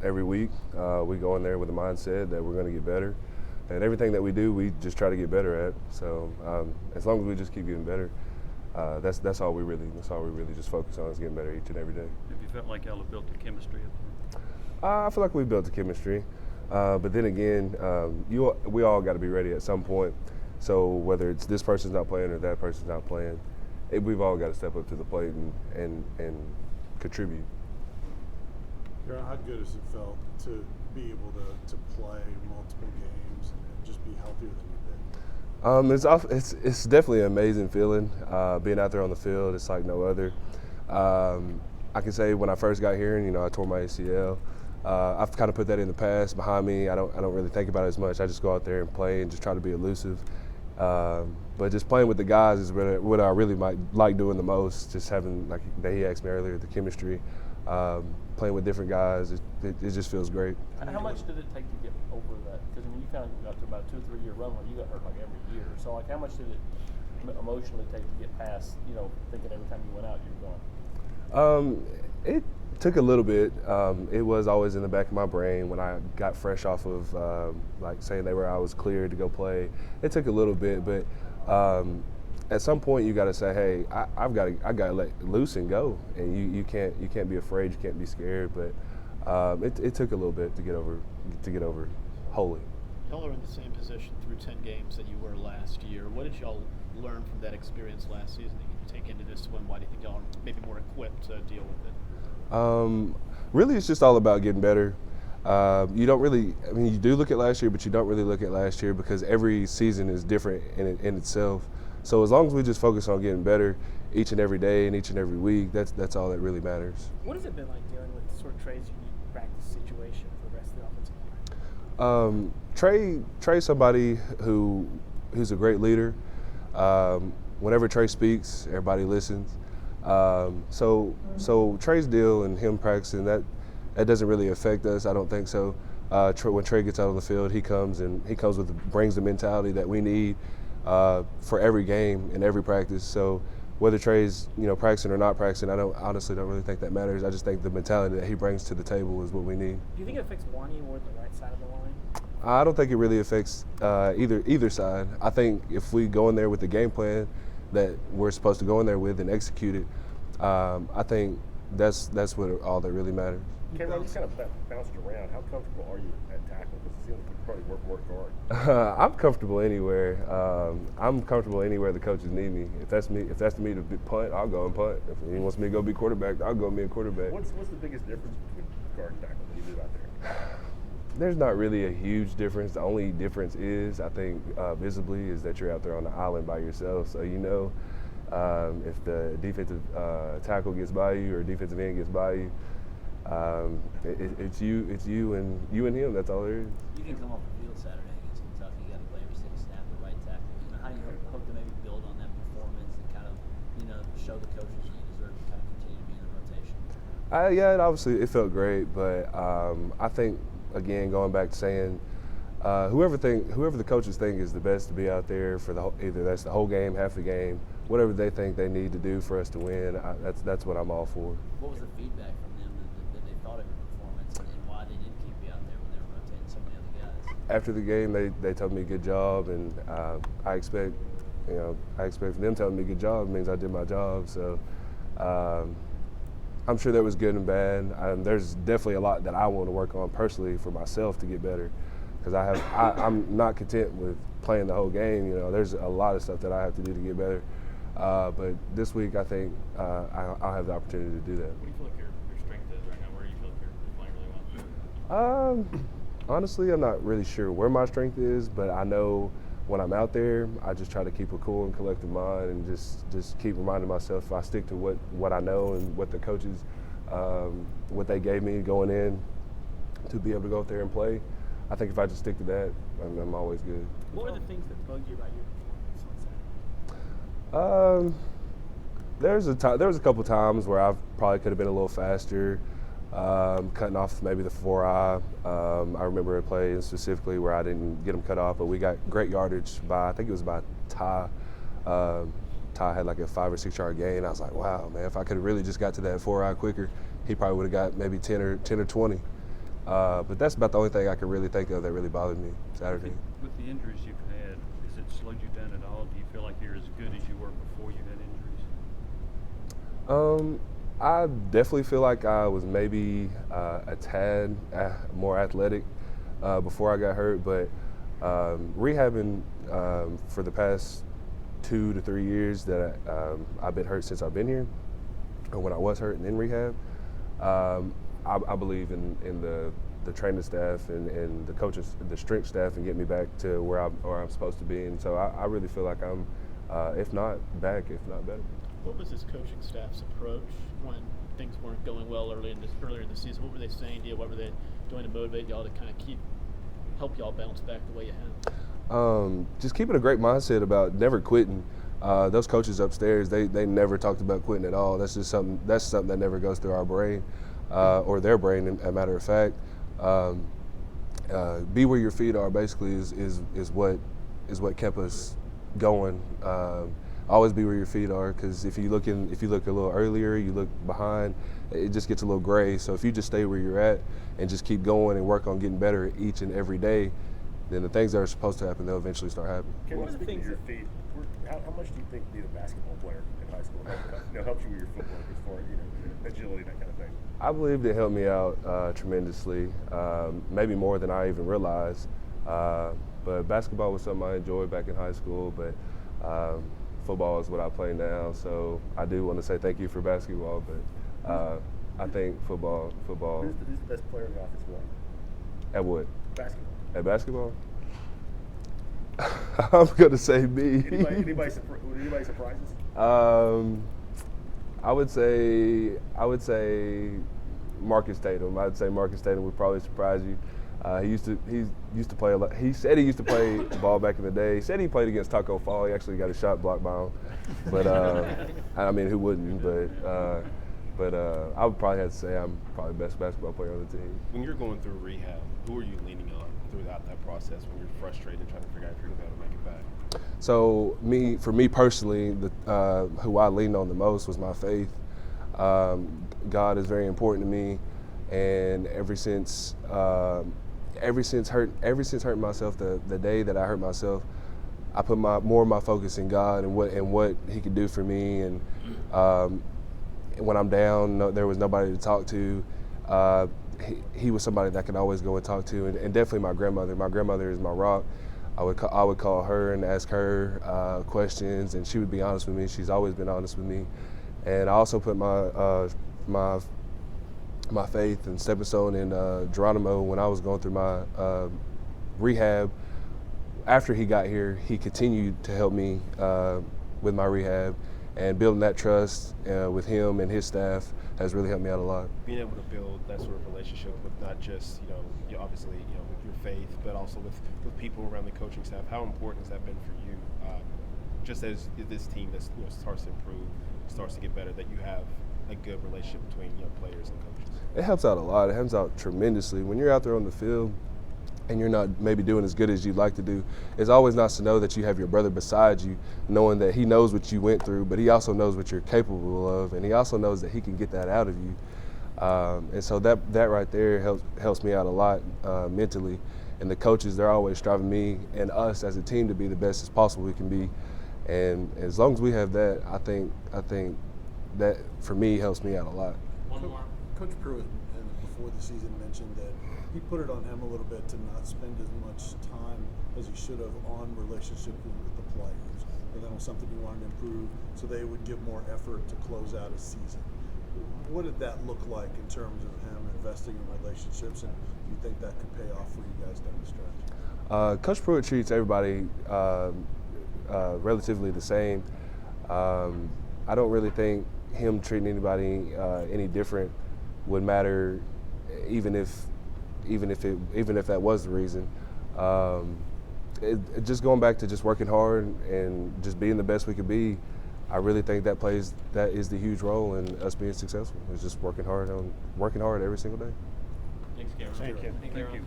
every week. We go in there with a mindset that we're going to get better, and everything that we do, we just try to get better at. So as long as we just keep getting better, that's all we really just focus on, is getting better each and every day. Have you felt like y'all have built the chemistry up there? I feel like we built the chemistry, but then again, we all got to be ready at some point. So whether it's this person's not playing or that person's not playing, we've all got to step up to the plate and contribute. How good has it felt to be able to play multiple games and just be healthier than you've been? It's definitely an amazing feeling, being out there on the field. It's like no other. I can say when I first got here, and I tore my ACL. I've kind of put that in the past, behind me. I don't really think about it as much. I just go out there and play and just try to be elusive. But just playing with the guys is what I really might like doing the most. Just having, like he asked me earlier, the chemistry. Playing with different guys, it just feels great. How much did it take to get over that? Because you kind of got to about a 2 or 3 year run where you got hurt like every year. So how much did it emotionally take to get past, thinking every time you went out you were gone? It took a little bit. It was always in the back of my brain when I got fresh off of saying I was cleared to go play. It took a little bit, but at some point you got to say, hey, I got to let loose and go, and you can't be afraid, you can't be scared. But it took a little bit to get over wholly. Y'all are in the same position through 10 games that you were last year. What did y'all learn from that experience last season that you can take into this one? Why do you think y'all are maybe more equipped to deal with it? Really, it's just all about getting better. You don't really, you do look at last year, but you don't really look at last year because every season is different in itself. So as long as we just focus on getting better each and every day and each and every week, that's all that really matters. What has it been like dealing with sort of Trey's unique practice situation for the rest of the offensive line? Trey's somebody who's a great leader. Whenever Trey speaks, everybody listens. So Trey's deal and him practicing, that doesn't really affect us. I don't think so. When Trey gets out on the field, he brings the mentality that we need for every game and every practice. So whether Trey's practicing or not practicing, I honestly don't really think that matters. I just think the mentality that he brings to the table is what we need. Do you think it affects Wanye more than the right side of the line? I don't think it really affects either side. I think if we go in there with the game plan that we're supposed to go in there with and execute it, I think that's all that really matters. Cameron, you kind of bounced around. How comfortable are you at tackle? Because it seems like you probably work hard. I'm comfortable anywhere. I'm comfortable anywhere the coaches need me. If that's me to punt, I'll go and punt. If he wants me to go be quarterback, I'll go be a quarterback. What's the biggest difference between guard and tackle that you do out there? There's not really a huge difference. The only difference is, I think, visibly, is that you're out there on the island by yourself. So if the defensive tackle gets by you or defensive end gets by you, it's you and him. That's all there is. You can come off the field Saturday against Kentucky. You got to play every single snap at right tackle. How do you hope to maybe build on that performance and kind of show the coaches you deserve to kind of continue to be in the rotation? It felt great, but I think, again, going back to saying, whoever the coaches think is the best to be out there for either that's the whole game, half the game, whatever they think they need to do for us to win, that's what I'm all for. What was the feedback from them that they thought of your performance and why they didn't keep you out there when they were rotating so many other guys? After the game, they told me good job, and I expect for them telling me good job means I did my job. So I'm sure that was good and bad. There's definitely a lot that I want to work on personally for myself to get better, because I'm not content with playing the whole game. There's a lot of stuff that I have to do to get better. But this week, I think I'll have the opportunity to do that. What do you feel like your strength is right now? Where do you feel like you're playing really well? Honestly, I'm not really sure where my strength is, but I know when I'm out there, I just try to keep a cool and collective mind and just keep reminding myself, if I stick to what I know and what the coaches, what they gave me going in to be able to go out there and play, I think if I just stick to that, I'm always good. What were the things that bugged you about your performance on Saturday? There was a couple times where I probably could have been a little faster, cutting off maybe the 4-eye. I remember a play specifically where I didn't get him cut off, but we got great yardage I think it was by Ty. Ty had like a 5 or 6 yard gain. I was like, wow, man, if I could have really just got to that 4-eye quicker, he probably would have got maybe 10 or 20. But that's about the only thing I can really think of that really bothered me Saturday. With the injuries you've had, has it slowed you down at all? Do you feel like you're as good as you were before you had injuries? I definitely feel like I was maybe a tad more athletic before I got hurt, but rehabbing for the past 2 to 3 years that I've been hurt since I've been here, or when I was hurt and in rehab, I believe in the training staff and the coaches, the strength staff, and get me back to where I'm supposed to be. And so I really feel like I'm, if not back, if not better. What was this coaching staff's approach when things weren't going well earlier in the season? What were they saying to you? What were they doing to motivate y'all to kind of help y'all bounce back the way you have? Just keeping a great mindset about never quitting. Those coaches upstairs, they never talked about quitting at all. That's something that never goes through our brain or their brain. As a matter of fact, be where your feet are basically is what kept us going. Always be where your feet are, because if you look a little earlier, you look behind, it just gets a little gray. So if you just stay where you're at and just keep going and work on getting better each and every day, then the things that are supposed to happen, they'll eventually start happening. Kevin, speaking of your feet, how much do you think being a basketball player in high school helps you with your footwork as far as agility, that kind of thing? I believe it helped me out tremendously, maybe more than I even realized. But basketball was something I enjoyed back in high school, but football is what I play now. So I do want to say thank you for basketball, but I think football. Who's the best player in the office for? At what? Basketball. At basketball? I'm gonna say me. Anybody surprises? I would say Marcus Tatum. I'd say Marcus Tatum would probably surprise you. He used to play a lot. He said he used to play ball back in the day. He said he played against Taco Fall. He actually got a shot blocked by him. But I mean, who wouldn't? But I would probably have to say I'm probably the best basketball player on the team. When you're going through rehab, who are you leaning on throughout that process when you're frustrated trying to figure out if you're going to be able to make it back? So for me personally, who I leaned on the most was my faith. God is very important to me, and ever since hurting myself, the day that I hurt myself, I put more of my focus in God and what He could do for me. And when I'm down, there was nobody to talk to. He was somebody that I could always go and talk to, and definitely my grandmother. My grandmother is my rock. I would call her and ask her questions, and she would be honest with me. She's always been honest with me. And I also put my faith and stepping stone in Geronimo when I was going through my rehab. After he got here, he continued to help me with my rehab, and building that trust with him and his staff has really helped me out a lot. Being able to build that sort of relationship with not just, obviously, with your faith, but also with people around the coaching staff, how important has that been for you? Just as this team that starts to improve, starts to get better, that you have a good relationship between players and coaches? It helps out a lot. It helps out tremendously. When you're out there on the field and you're not maybe doing as good as you'd like to do, it's always nice to know that you have your brother beside you, knowing that he knows what you went through, but he also knows what you're capable of, and he also knows that he can get that out of you. And so that right there helps me out a lot mentally. And the coaches, they're always striving me and us as a team to be the best as possible we can be. And as long as we have that, I think that for me helps me out a lot. One more. Coach Pruitt, before the season, mentioned that he put it on him a little bit to not spend as much time as he should have on relationship with the players. And that was something he wanted to improve, so they would give more effort to close out a season. What did that look like in terms of him investing in relationships, and do you think that could pay off for you guys down the stretch? Coach Pruitt treats everybody relatively the same. I don't really think him treating anybody any different would matter, even if that was the reason. Just going back to just working hard and just being the best we could be, I really think that is the huge role in us being successful. It's just working hard every single day. Thanks, Cameron. Thank you. Thank you.